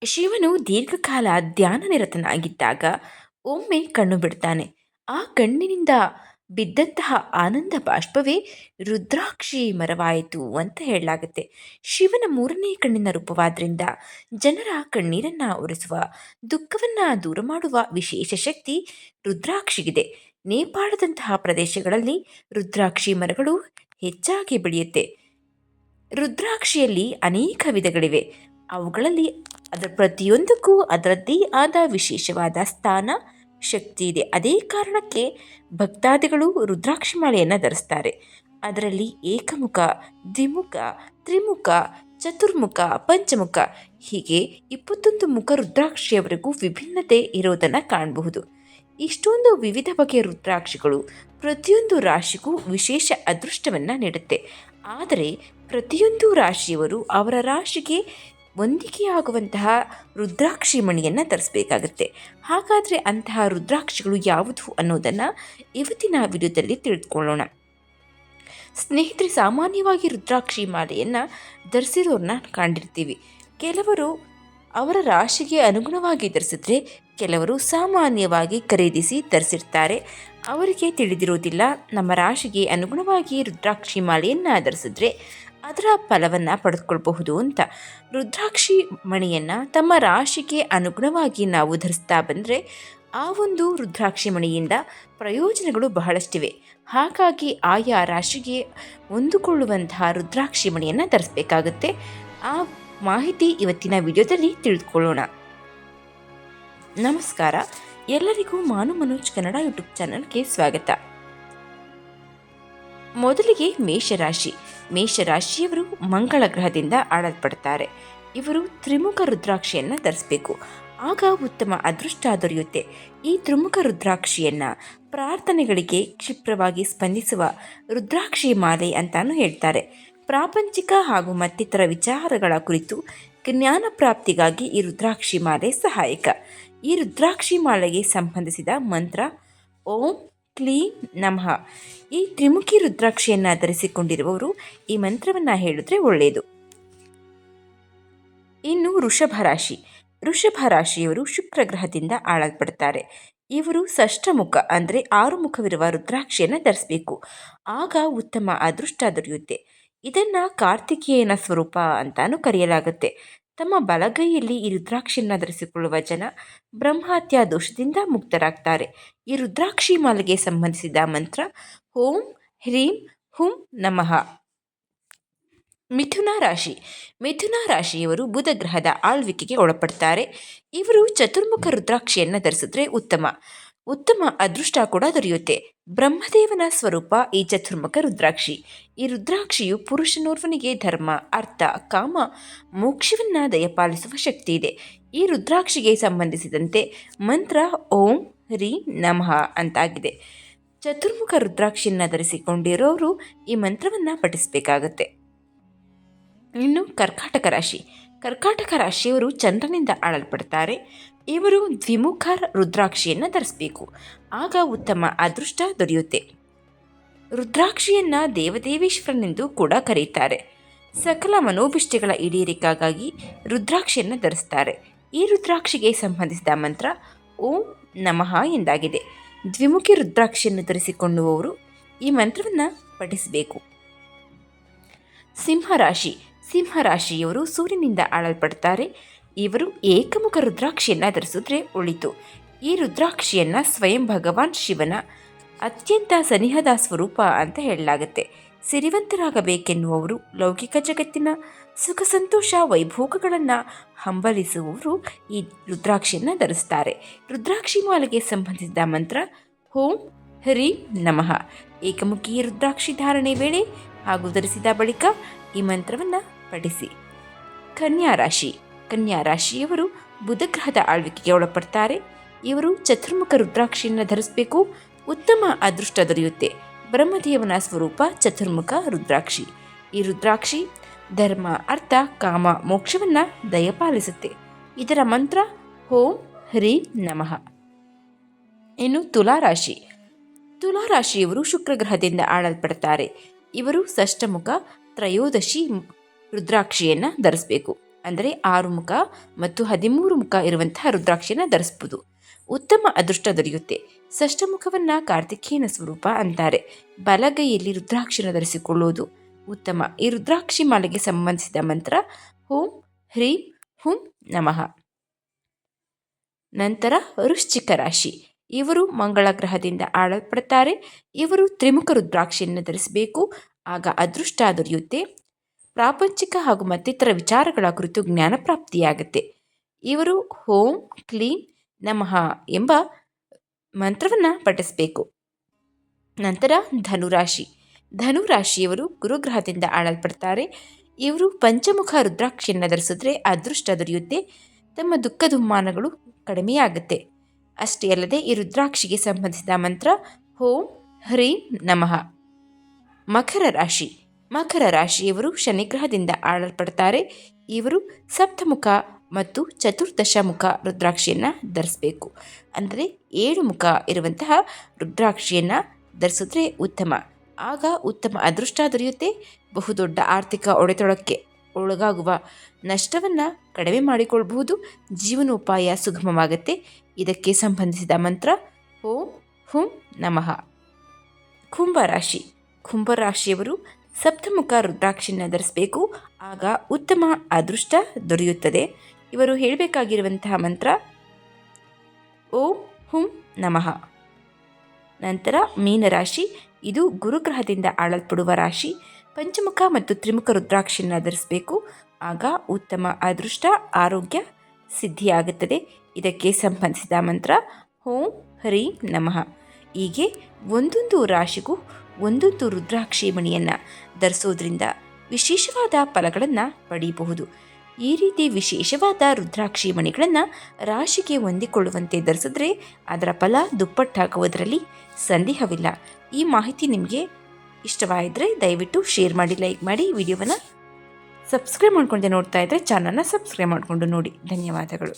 ಶಿವನು ದೀರ್ಘಕಾಲ ಧ್ಯಾನನಿರತನಾಗಿದ್ದಾಗ ಒಮ್ಮೆ ಕಣ್ಣು ಬಿಡ್ತಾನೆ. ಆ ಕಣ್ಣಿನಿಂದ ಬಿದ್ದಂತಹ ಆನಂದ ಬಾಷ್ಪವೇ ರುದ್ರಾಕ್ಷಿ ಮರವಾಯಿತು ಅಂತ ಹೇಳಲಾಗುತ್ತೆ. ಶಿವನ ಮೂರನೇ ಕಣ್ಣಿನ ರೂಪವಾದ್ರಿಂದ ಜನರ ಕಣ್ಣೀರನ್ನ ಒರೆಸುವ, ದುಃಖವನ್ನ ದೂರ ಮಾಡುವ ವಿಶೇಷ ಶಕ್ತಿ ರುದ್ರಾಕ್ಷಿಗಿದೆ. ನೇಪಾಳದಂತಹ ಪ್ರದೇಶಗಳಲ್ಲಿ ರುದ್ರಾಕ್ಷಿ ಮರಗಳು ಹೆಚ್ಚಾಗಿ ಬೆಳೆಯುತ್ತೆ. ರುದ್ರಾಕ್ಷಿಯಲ್ಲಿ ಅನೇಕ ವಿಧಗಳಿವೆ. ಅವುಗಳಲ್ಲಿ ಪ್ರತಿಯೊಂದಕ್ಕೂ ಅದರದ್ದೇ ಆದ ವಿಶೇಷವಾದ ಸ್ಥಾನ, ಶಕ್ತಿ ಇದೆ. ಅದೇ ಕಾರಣಕ್ಕೆ ಭಕ್ತಾದಿಗಳು ರುದ್ರಾಕ್ಷಿ ಮಾಲೆಯನ್ನು ಧರಿಸ್ತಾರೆ. ಅದರಲ್ಲಿ ಏಕಮುಖ, ದ್ವಿಮುಖ, ತ್ರಿಮುಖ, ಚತುರ್ಮುಖ, ಪಂಚಮುಖ ಹೀಗೆ 21 ಮುಖ ರುದ್ರಾಕ್ಷಿಯವರೆಗೂ ವಿಭಿನ್ನತೆ ಇರೋದನ್ನು ಕಾಣಬಹುದು. ಇಷ್ಟೊಂದು ವಿವಿಧ ಬಗೆಯ ರುದ್ರಾಕ್ಷಿಗಳು ಪ್ರತಿಯೊಂದು ರಾಶಿಗೂ ವಿಶೇಷ ಅದೃಷ್ಟವನ್ನು ನೀಡುತ್ತೆ. ಆದರೆ ಪ್ರತಿಯೊಂದು ರಾಶಿಯವರು ಅವರ ರಾಶಿಗೆ ಹೊಂದಿಕೆಯಾಗುವಂತಹ ರುದ್ರಾಕ್ಷಿ ಮಣಿಯನ್ನು ಧರಿಸಬೇಕಾಗುತ್ತೆ. ಹಾಗಾದರೆ ಅಂತಹ ರುದ್ರಾಕ್ಷಿಗಳು ಯಾವುದು ಅನ್ನೋದನ್ನು ಇವತ್ತಿನ ವಿಡಿಯೋದಲ್ಲಿ ತಿಳಿದುಕೊಳ್ಳೋಣ. ಸ್ನೇಹಿತರೆ, ಸಾಮಾನ್ಯವಾಗಿ ರುದ್ರಾಕ್ಷಿ ಮಾಲೆಯನ್ನು ಧರಿಸಿರೋರನ್ನ ಕಂಡಿರ್ತೀವಿ. ಕೆಲವರು ಅವರ ರಾಶಿಗೆ ಅನುಗುಣವಾಗಿ ಧರಿಸಿದ್ರೆ, ಕೆಲವರು ಸಾಮಾನ್ಯವಾಗಿ ಖರೀದಿಸಿ ಧರಿಸಿರ್ತಾರೆ. ಅವರಿಗೆ ತಿಳಿದಿರೋದಿಲ್ಲ ನಮ್ಮ ರಾಶಿಗೆ ಅನುಗುಣವಾಗಿ ರುದ್ರಾಕ್ಷಿ ಮಾಲೆಯನ್ನು ಧರಿಸಿದ್ರೆ ಅದರ ಫಲವನ್ನು ಪಡೆದುಕೊಳ್ಬಹುದು ಅಂತ. ರುದ್ರಾಕ್ಷಿ ಮಣಿಯನ್ನು ತಮ್ಮ ರಾಶಿಗೆ ಅನುಗುಣವಾಗಿ ನಾವು ಧರಿಸ್ತಾ ಬಂದರೆ ಆ ಒಂದು ರುದ್ರಾಕ್ಷಿ ಮಣಿಯಿಂದ ಪ್ರಯೋಜನಗಳು ಬಹಳಷ್ಟಿವೆ. ಹಾಗಾಗಿ ಆಯಾ ರಾಶಿಗೆ ಹೊಂದಿಕೊಳ್ಳುವಂತಹ ರುದ್ರಾಕ್ಷಿ ಮಣಿಯನ್ನು ಧರಿಸಬೇಕಾಗುತ್ತೆ. ಆ ಮಾಹಿತಿ ಇವತ್ತಿನ ವಿಡಿಯೋದಲ್ಲಿ ತಿಳಿದುಕೊಳ್ಳೋಣ. ನಮಸ್ಕಾರ, ಎಲ್ಲರಿಗೂ ಮಾನು ಮನೋಜ್ ಕನ್ನಡ ಯೂಟ್ಯೂಬ್ ಚಾನಲ್ಗೆ ಸ್ವಾಗತ. ಮೊದಲಿಗೆ ಮೇಷರಾಶಿ. ಮೇಷರಾಶಿಯವರು ಮಂಗಳ ಗ್ರಹದಿಂದ ಆಳಲ್ಪಡ್ತಾರೆ. ಇವರು ತ್ರಿಮುಖ ರುದ್ರಾಕ್ಷಿಯನ್ನು ಧರಿಸಬೇಕು, ಆಗ ಉತ್ತಮ ಅದೃಷ್ಟ ದೊರೆಯುತ್ತೆ. ಈ ತ್ರಿಮುಖ ರುದ್ರಾಕ್ಷಿಯನ್ನು ಪ್ರಾರ್ಥನೆಗಳಿಗೆ ಕ್ಷಿಪ್ರವಾಗಿ ಸ್ಪಂದಿಸುವ ರುದ್ರಾಕ್ಷಿ ಮಾಲೆ ಅಂತಾನು ಹೇಳ್ತಾರೆ. ಪ್ರಾಪಂಚಿಕ ಹಾಗೂ ಮತ್ತಿತರ ವಿಚಾರಗಳ ಕುರಿತು ಜ್ಞಾನ ಪ್ರಾಪ್ತಿಗಾಗಿ ಈ ರುದ್ರಾಕ್ಷಿ ಮಾಲೆ ಸಹಾಯಕ. ಈ ರುದ್ರಾಕ್ಷಿ ಮಾಲೆಗೆ ಸಂಬಂಧಿಸಿದ ಮಂತ್ರ ಓಂ ಕ್ಲೀಂ ನಮಃ. ಈ ತ್ರಿಮುಖಿ ರುದ್ರಾಕ್ಷಿಯನ್ನು ಧರಿಸಿಕೊಂಡಿರುವವರು ಈ ಮಂತ್ರವನ್ನು ಹೇಳಿದ್ರೆ ಒಳ್ಳೆಯದು. ಇನ್ನು ವೃಷಭ ರಾಶಿ. ವೃಷಭ ರಾಶಿಯವರು ಶುಕ್ರ ಗ್ರಹದಿಂದ ಆಳಲ್ಪಡ್ತಾರೆ. ಇವರು ಷಷ್ಠಮುಖ ಅಂದರೆ 6 ಮುಖವಿರುವ ರುದ್ರಾಕ್ಷಿಯನ್ನು ಧರಿಸಬೇಕು, ಆಗ ಉತ್ತಮ ಅದೃಷ್ಟ ದೊರೆಯುತ್ತೆ. ಇದನ್ನು ಕಾರ್ತಿಕೇಯನ ಸ್ವರೂಪ ಅಂತಾನು ಕರೆಯಲಾಗುತ್ತೆ. ತಮ್ಮ ಬಲಗೈಯಲ್ಲಿ ಈ ರುದ್ರಾಕ್ಷಿಯನ್ನು ಧರಿಸಿಕೊಳ್ಳುವ ಜನ ಬ್ರಹ್ಮಹತ್ಯಾ ದೋಷದಿಂದ ಮುಕ್ತರಾಗ್ತಾರೆ. ಈ ರುದ್ರಾಕ್ಷಿ ಮಾಲೆಗೆ ಸಂಬಂಧಿಸಿದ ಮಂತ್ರ ಓಂ ಹ್ರೀಂ ಹುಂ ನಮಃ. ಮಿಥುನ ರಾಶಿ. ಮಿಥುನ ರಾಶಿಯವರು ಬುಧ ಗ್ರಹದ ಆಳ್ವಿಕೆಗೆ ಒಳಪಡ್ತಾರೆ. ಇವರು ಚತುರ್ಮುಖ ರುದ್ರಾಕ್ಷಿಯನ್ನು ಧರಿಸಿದ್ರೆ ಉತ್ತಮ ಅದೃಷ್ಟ ಕೂಡ ದೊರೆಯುತ್ತೆ. ಬ್ರಹ್ಮದೇವನ ಸ್ವರೂಪ ಈ ಚತುರ್ಮುಖ ರುದ್ರಾಕ್ಷಿ. ಈ ರುದ್ರಾಕ್ಷಿಯು ಪುರುಷನೋರ್ವನಿಗೆ ಧರ್ಮ, ಅರ್ಥ, ಕಾಮ, ಮೋಕ್ಷವನ್ನು ದಯಪಾಲಿಸುವ ಶಕ್ತಿ ಇದೆ. ಈ ರುದ್ರಾಕ್ಷಿಗೆ ಸಂಬಂಧಿಸಿದಂತೆ ಮಂತ್ರ ಓಂ ಹ್ರೀಂ ನಮಃ ಅಂತಾಗಿದೆ. ಚತುರ್ಮುಖ ರುದ್ರಾಕ್ಷಿಯನ್ನು ಧರಿಸಿಕೊಂಡಿರೋರು ಈ ಮಂತ್ರವನ್ನು ಪಠಿಸಬೇಕಾಗತ್ತೆ. ಇನ್ನು ಕರ್ಕಾಟಕ ರಾಶಿ. ಕರ್ಕಾಟಕ ರಾಶಿಯವರು ಚಂದ್ರನಿಂದ ಆಳಲ್ಪಡ್ತಾರೆ. ಇವರು ದ್ವಿಮುಖ ರುದ್ರಾಕ್ಷಿಯನ್ನು ಧರಿಸಬೇಕು, ಆಗ ಉತ್ತಮ ಅದೃಷ್ಟ ದೊರೆಯುತ್ತೆ. ರುದ್ರಾಕ್ಷಿಯನ್ನು ದೇವದೇವೇಶ್ವರನೆಂದು ಕೂಡ ಕರೆಯುತ್ತಾರೆ. ಸಕಲ ಮನೋಭಿಷ್ಟಗಳ ಈಡೇರಿಕೆಗಾಗಿ ರುದ್ರಾಕ್ಷಿಯನ್ನು ಧರಿಸ್ತಾರೆ. ಈ ರುದ್ರಾಕ್ಷಿಗೆ ಸಂಬಂಧಿಸಿದ ಮಂತ್ರ ಓಂ ನಮಃ ಎಂದಾಗಿದೆ. ದ್ವಿಮುಖಿ ರುದ್ರಾಕ್ಷಿಯನ್ನು ಧರಿಸಿಕೊಳ್ಳುವವರು ಈ ಮಂತ್ರವನ್ನು ಪಠಿಸಬೇಕು. ಸಿಂಹರಾಶಿ. ಸಿಂಹರಾಶಿಯವರು ಸೂರ್ಯನಿಂದ ಆಳಲ್ಪಡ್ತಾರೆ. ಇವರು ಏಕಮುಖ ರುದ್ರಾಕ್ಷಿಯನ್ನು ಧರಿಸಿದ್ರೆ ಒಳಿತು. ಈ ರುದ್ರಾಕ್ಷಿಯನ್ನು ಸ್ವಯಂ ಭಗವಾನ್ ಶಿವನ ಅತ್ಯಂತ ಸನಿಹದ ಸ್ವರೂಪ ಅಂತ ಹೇಳಲಾಗುತ್ತೆ. ಸಿರಿವಂತರಾಗಬೇಕೆನ್ನುವವರು, ಲೌಕಿಕ ಜಗತ್ತಿನ ಸುಖ ಸಂತೋಷ ವೈಭೋಗಗಳನ್ನು ಹಂಬಲಿಸುವವರು ಈ ರುದ್ರಾಕ್ಷಿಯನ್ನು ಧರಿಸ್ತಾರೆ. ರುದ್ರಾಕ್ಷಿ ಮಾಲೆಗೆ ಸಂಬಂಧಿಸಿದ ಮಂತ್ರ ಓಂ ಹ್ರೀಂ ನಮಃ. ಏಕಮುಖಿ ರುದ್ರಾಕ್ಷಿ ಧಾರಣೆ ವೇಳೆ ಹಾಗೂ ಧರಿಸಿದ ಬಳಿಕ ಈ ಮಂತ್ರವನ್ನು ಪಠಿಸಿ. ಕನ್ಯಾ ರಾಶಿ. ಕನ್ಯಾ ರಾಶಿಯವರು ಬುಧ ಗ್ರಹದ ಆಳ್ವಿಕೆಗೆ ಒಳಪಡ್ತಾರೆ. ಇವರು ಚತುರ್ಮುಖ ರುದ್ರಾಕ್ಷಿಯನ್ನು ಧರಿಸಬೇಕು, ಉತ್ತಮ ಅದೃಷ್ಟ ದೊರೆಯುತ್ತೆ. ಬ್ರಹ್ಮದೇವನ ಸ್ವರೂಪ ಚತುರ್ಮುಖ ರುದ್ರಾಕ್ಷಿ. ಈ ರುದ್ರಾಕ್ಷಿ ಧರ್ಮ, ಅರ್ಥ, ಕಾಮ, ಮೋಕ್ಷವನ್ನು ದಯಪಾಲಿಸುತ್ತೆ. ಇದರ ಮಂತ್ರ ಓಂ ಹ್ರೀಂ ನಮಃ. ಇನ್ನು ತುಲಾರಾಶಿ. ತುಲಾರಾಶಿಯವರು ಶುಕ್ರ ಗ್ರಹದಿಂದ ಆಳಲ್ಪಡ್ತಾರೆ. ಇವರು ಷಷ್ಠಮುಖ ತ್ರಯೋದಶಿ ರುದ್ರಾಕ್ಷಿಯನ್ನು ಧರಿಸಬೇಕು, ಅಂದರೆ 6 ಮುಖ ಮತ್ತು 13 ಮುಖ ಇರುವಂತಹ ರುದ್ರಾಕ್ಷಿಯನ್ನು ಧರಿಸ್ಬೋದು. ಉತ್ತಮ ಅದೃಷ್ಟ ದೊರೆಯುತ್ತೆ. ಷಷ್ಠಮುಖವನ್ನು ಕಾರ್ತಿಕೇಯನ ಸ್ವರೂಪ ಅಂತಾರೆ. ಬಲಗೈಯಲ್ಲಿ ರುದ್ರಾಕ್ಷಿಯನ್ನು ಧರಿಸಿಕೊಳ್ಳುವುದು ಉತ್ತಮ. ಈ ರುದ್ರಾಕ್ಷಿ ಮಾಲೆಗೆ ಸಂಬಂಧಿಸಿದ ಮಂತ್ರ ಓಂ ಹ್ರೀಂ ಹುಂ ನಮಃ. ನಂತರ ವೃಶ್ಚಿಕ ರಾಶಿ. ಇವರು ಮಂಗಳ ಗ್ರಹದಿಂದ ಆಳಲ್ಪಡ್ತಾರೆ. ಇವರು ತ್ರಿಮುಖ ರುದ್ರಾಕ್ಷಿಯನ್ನು ಧರಿಸಬೇಕು, ಆಗ ಅದೃಷ್ಟ ದೊರೆಯುತ್ತೆ. ಪ್ರಾಪಂಚಿಕ ಹಾಗೂ ಮತ್ತಿತರ ವಿಚಾರಗಳ ಕುರಿತು ಜ್ಞಾನ ಪ್ರಾಪ್ತಿಯಾಗುತ್ತೆ. ಇವರು ಓಂ ಕ್ಲೀಂ ನಮಃ ಎಂಬ ಮಂತ್ರವನ್ನು ಪಠಿಸಬೇಕು. ನಂತರ ಧನುರಾಶಿ. ಧನುರಾಶಿಯವರು ಗುರುಗ್ರಹದಿಂದ ಆಳಲ್ಪಡ್ತಾರೆ. ಇವರು ಪಂಚಮುಖ ರುದ್ರಾಕ್ಷಿಯನ್ನು ಧರಿಸಿದ್ರೆ ಅದೃಷ್ಟ ದೊರೆಯುತ್ತೆ. ತಮ್ಮ ದುಃಖ ದುಮ್ಮಾನಗಳು ಕಡಿಮೆಯಾಗುತ್ತೆ. ಅಷ್ಟೇ ಅಲ್ಲದೆ ಈ ರುದ್ರಾಕ್ಷಿಗೆ ಸಂಬಂಧಿಸಿದ ಮಂತ್ರ ಓಂ ಹ್ರೀಂ ನಮಃ. ಮಕರ ರಾಶಿ. ಮಕರ ರಾಶಿಯವರು ಶನಿಗ್ರಹದಿಂದ ಆಳಲ್ಪಡ್ತಾರೆ. ಇವರು ಸಪ್ತಮುಖ ಮತ್ತು ಚತುರ್ದಶ ಮುಖ ರುದ್ರಾಕ್ಷಿಯನ್ನು ಧರಿಸಬೇಕು. ಅಂದರೆ 7 ಮುಖ ಇರುವಂತಹ ರುದ್ರಾಕ್ಷಿಯನ್ನು ಧರಿಸಿದ್ರೆ ಉತ್ತಮ. ಆಗ ಉತ್ತಮ ಅದೃಷ್ಟ ದೊರೆಯುತ್ತೆ. ಬಹುದೊಡ್ಡ ಆರ್ಥಿಕ ಒಡೆತೊಳಕ್ಕೆ ಒಳಗಾಗುವ ನಷ್ಟವನ್ನು ಕಡಿಮೆ ಮಾಡಿಕೊಳ್ಳಬಹುದು. ಜೀವನೋಪಾಯ ಸುಗಮವಾಗುತ್ತೆ. ಇದಕ್ಕೆ ಸಂಬಂಧಿಸಿದ ಮಂತ್ರ ಓಂ ಹುಂ ನಮಃ. ಕುಂಭರಾಶಿ. ಕುಂಭರಾಶಿಯವರು ಸಪ್ತಮುಖ ರುದ್ರಾಕ್ಷಿಯನ್ನು ಧರಿಸಬೇಕು, ಆಗ ಉತ್ತಮ ಅದೃಷ್ಟ ದೊರೆಯುತ್ತದೆ. ಇವರು ಹೇಳಬೇಕಾಗಿರುವಂತಹ ಮಂತ್ರ ಓಂ ಹುಂ ನಮಃ. ನಂತರ ಮೀನರಾಶಿ. ಇದು ಗುರುಗ್ರಹದಿಂದ ಆಳಲ್ಪಡುವ ರಾಶಿ. ಪಂಚಮುಖ ಮತ್ತು ತ್ರಿಮುಖ ರುದ್ರಾಕ್ಷಿಯನ್ನು ಧರಿಸಬೇಕು, ಆಗ ಉತ್ತಮ ಅದೃಷ್ಟ ಆರೋಗ್ಯ ಸಿದ್ಧಿಯಾಗುತ್ತದೆ. ಇದಕ್ಕೆ ಸಂಬಂಧಿಸಿದ ಮಂತ್ರ ಓಂ ಹ್ರೀಂ ನಮಃ. ಹೀಗೆ ಒಂದೊಂದು ರಾಶಿಗೂ ಒಂದೊಂದು ರುದ್ರಾಕ್ಷಿ ಮಣಿಯನ್ನು ಧರಿಸೋದ್ರಿಂದ ವಿಶೇಷವಾದ ಫಲಗಳನ್ನು ಪಡೆಯಬಹುದು. ಈ ರೀತಿ ವಿಶೇಷವಾದ ರುದ್ರಾಕ್ಷಿ ಮಣಿಗಳನ್ನು ರಾಶಿಗೆ ಹೊಂದಿಕೊಳ್ಳುವಂತೆ ಧರಿಸಿದ್ರೆ ಅದರ ಫಲ ದುಪ್ಪಟ್ಟಾಗುವುದರಲ್ಲಿ ಸಂದೇಹವಿಲ್ಲ. ಈ ಮಾಹಿತಿ ನಿಮಗೆ ಇಷ್ಟವಾಯಿದ್ರೆ ದಯವಿಟ್ಟು ಶೇರ್ ಮಾಡಿ, ಲೈಕ್ ಮಾಡಿ. ವಿಡಿಯೋವನ್ನು ಸಬ್ಸ್ಕ್ರೈಬ್ ಮಾಡ್ಕೊಂಡು ನೋಡ್ತಾ ಇದ್ದರೆ ಚಾನಲ್ನ ಸಬ್ಸ್ಕ್ರೈಬ್ ಮಾಡಿಕೊಂಡು ನೋಡಿ. ಧನ್ಯವಾದಗಳು.